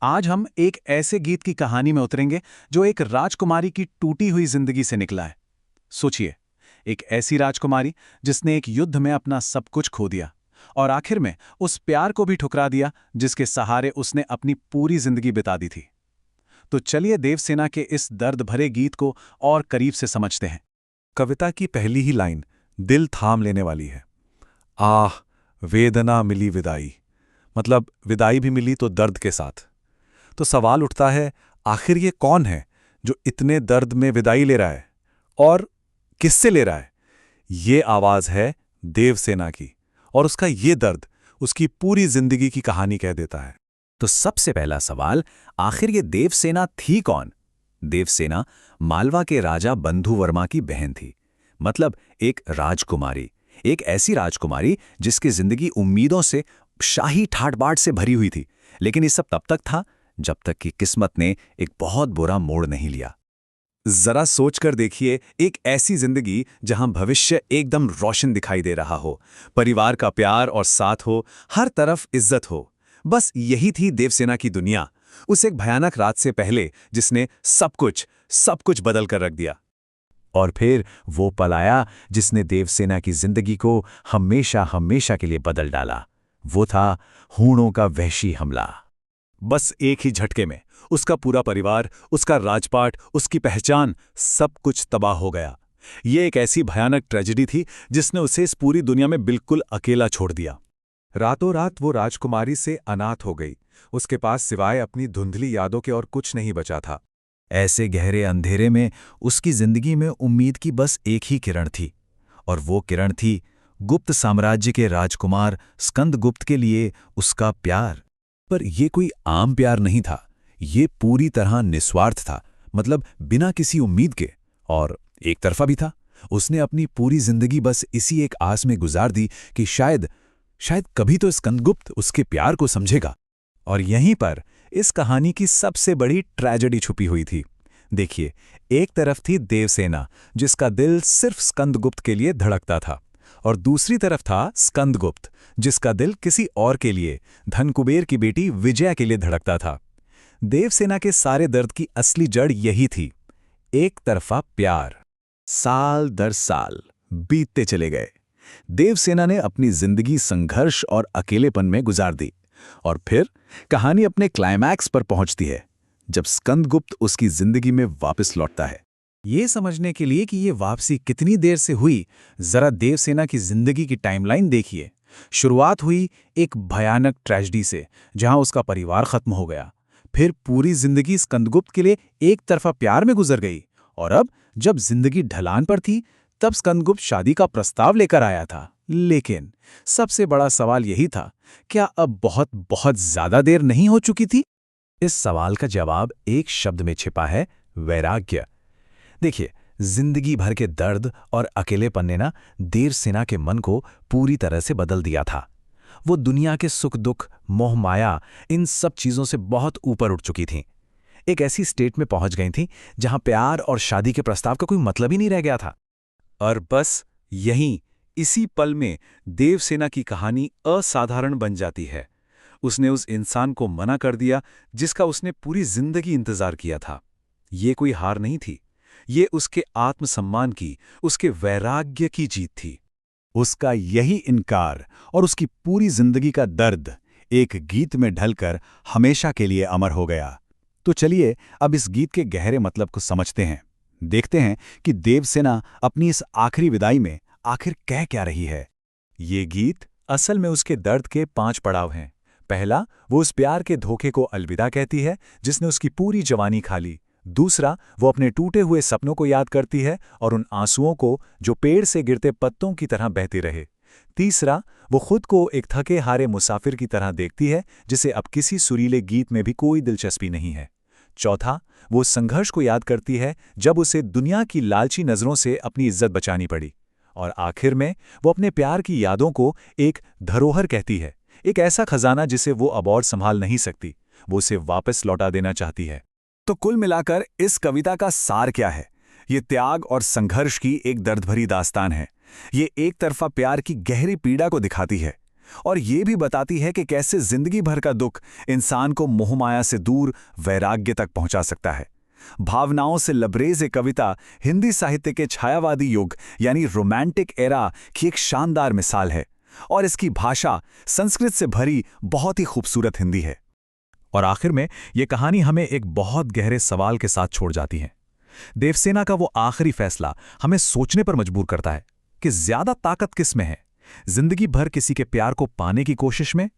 आज हम एक ऐसे गीत की कहानी में उतरेंगे जो एक राजकुमारी की टूटी हुई जिंदगी से निकला है। सोचिए, एक ऐसी राजकुमारी जिसने एक युद्ध में अपना सब कुछ खो दिया और आखिर में उस प्यार को भी ठुकरा दिया जिसके सहारे उसने अपनी पूरी जिंदगी बिता दी थी। तो चलिए देवसेना के इस दर्द भरे गीत को और करीब से समझते हैं। कविता की पहली ही लाइन दिल थाम लेने वाली है। आह, वेदना मिली विदाई। मतलब विदाई भी मिली तो दर्द के साथ। तो सवाल उठता है, आखिर ये कौन है जो इतने दर्द में विदाई ले रहा है और किससे ले रहा है? ये आवाज है देवसेना की, और उसका ये दर्द उसकी पूरी जिंदगी की कहानी कह देता है। तो सबसे पहला सवाल, आखिर ये देवसेना थी कौन? देवसेना मालवा के राजा बंधु वर्मा की बहन थी। मतलब एक राजकुमारी, एक ऐसी राजकुमारी जिसकी जिंदगी उम्मीदों से, शाही ठाट-बाट से भरी हुई थी। लेकिन ये सब तब तक था जब तक कि किस्मत ने एक बहुत बुरा मोड़ नहीं लिया। जरा सोचकर देखिए, एक ऐसी जिंदगी जहां भविष्य एकदम रोशन दिखाई दे रहा हो, परिवार का प्यार और साथ हो, हर तरफ इज्जत हो। बस यही थी देवसेना की दुनिया, उस एक भयानक रात से पहले जिसने सब कुछ बदल कर रख दिया। और फिर वो पल आया जिसने देवसेना की जिंदगी को हमेशा हमेशा के लिए बदल डाला। वो था हूणों का वहशी हमला। बस एक ही झटके में उसका पूरा परिवार, उसका राजपाट, उसकी पहचान, सब कुछ तबाह हो गया। ये एक ऐसी भयानक ट्रेजेडी थी जिसने उसे इस पूरी दुनिया में बिल्कुल अकेला छोड़ दिया। रातों रात वो राजकुमारी से अनाथ हो गई। उसके पास सिवाय अपनी धुंधली यादों के और कुछ नहीं बचा था। ऐसे गहरे अंधेरे में उसकी जिंदगी में उम्मीद की बस एक ही किरण थी, और वो किरण थी गुप्त साम्राज्य के राजकुमार स्कंदगुप्त के लिए उसका प्यार। पर ये कोई आम प्यार नहीं था, ये पूरी तरह निस्वार्थ था। मतलब बिना किसी उम्मीद के, और एक तरफा भी था। उसने अपनी पूरी जिंदगी बस इसी एक आस में गुजार दी कि शायद कभी तो स्कंदगुप्त उसके प्यार को समझेगा। और यहीं पर इस कहानी की सबसे बड़ी ट्रेजेडी छुपी हुई थी। देखिए, एक तरफ थी देवसेना जिसका दिल सिर्फ स्कंदगुप्त के लिए धड़कता था, और दूसरी तरफ था स्कंदगुप्त जिसका दिल किसी और के लिए, धनकुबेर की बेटी विजया के लिए धड़कता था। देवसेना के सारे दर्द की असली जड़ यही थी, एक तरफा प्यार। साल दर साल बीतते चले गए। देवसेना ने अपनी जिंदगी संघर्ष और अकेलेपन में गुजार दी, और फिर कहानी अपने क्लाइमैक्स पर पहुंचती है जब स्कंदगुप्त उसकी जिंदगी में वापस लौटता है। ये समझने के लिए कि ये वापसी कितनी देर से हुई, जरा देवसेना की जिंदगी की टाइमलाइन देखिए। शुरुआत हुई एक भयानक ट्रेजेडी से, जहां उसका परिवार खत्म हो गया। फिर पूरी जिंदगी स्कंदगुप्त के लिए एक तरफा प्यार में गुजर गई, और अब जब जिंदगी ढलान पर थी तब स्कंदगुप्त शादी का प्रस्ताव लेकर आया था। लेकिन सबसे बड़ा सवाल यही था, क्या अब बहुत बहुत ज्यादा देर नहीं हो चुकी थी? इस सवाल का जवाब एक शब्द में छिपा है, वैराग्य। देखिए, जिंदगी भर के दर्द और अकेलेपन ने देवसेना के मन को पूरी तरह से बदल दिया था। वो दुनिया के सुख दुख, मोह माया, इन सब चीजों से बहुत ऊपर उठ चुकी थीं। एक ऐसी स्टेट में पहुंच गई थीं जहां प्यार और शादी के प्रस्ताव का कोई मतलब ही नहीं रह गया था। और बस यहीं, इसी पल में देवसेना की कहानी असाधारण बन जाती है। उसने उस इंसान को मना कर दिया जिसका उसने पूरी जिंदगी इंतजार किया था। ये कोई हार नहीं थी, ये उसके आत्मसम्मान की, उसके वैराग्य की जीत थी। उसका यही इनकार और उसकी पूरी जिंदगी का दर्द एक गीत में ढलकर हमेशा के लिए अमर हो गया। तो चलिए अब इस गीत के गहरे मतलब को समझते हैं। देखते हैं कि देवसेना अपनी इस आखिरी विदाई में आखिर कह क्या रही है। ये गीत असल में उसके दर्द के 5 पड़ाव हैं। पहला, वो उस प्यार के धोखे को अलविदा कहती है जिसने उसकी पूरी जवानी खा ली। दूसरा, वो अपने टूटे हुए सपनों को याद करती है और उन आंसुओं को जो पेड़ से गिरते पत्तों की तरह बहते रहे। तीसरा, वो खुद को एक थके हारे मुसाफिर की तरह देखती है जिसे अब किसी सुरीले गीत में भी कोई दिलचस्पी नहीं है। चौथा, वो संघर्ष को याद करती है जब उसे दुनिया की लालची नजरों से अपनी इज्जत बचानी पड़ी। और आखिर में वो अपने प्यार की यादों को एक धरोहर कहती है, एक ऐसा खजाना जिसे वो अब और संभाल नहीं सकती। वो उसे वापस लौटा देना चाहती है। तो कुल मिलाकर इस कविता का सार क्या है? ये त्याग और संघर्ष की एक दर्द भरी दास्तान है। ये एक तरफा प्यार की गहरी पीड़ा को दिखाती है। और ये भी बताती है कि कैसे जिंदगी भर का दुख इंसान को मोहमाया से दूर वैराग्य तक पहुंचा सकता है। भावनाओं से लबरेज ये कविता हिंदी साहित्य के छायावादी युग यानी रोमांटिक एरा की एक शानदार मिसाल है, और इसकी भाषा संस्कृत से भरी बहुत ही खूबसूरत हिंदी है। और आखिर में ये कहानी हमें एक बहुत गहरे सवाल के साथ छोड़ जाती है। देवसेना का वो आखिरी फैसला हमें सोचने पर मजबूर करता है कि ज्यादा ताकत किस में है, जिंदगी भर किसी के प्यार को पाने की कोशिश में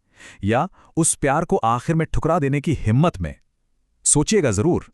या उस प्यार को आखिर में ठुकरा देने की हिम्मत में। सोचिएगा जरूर।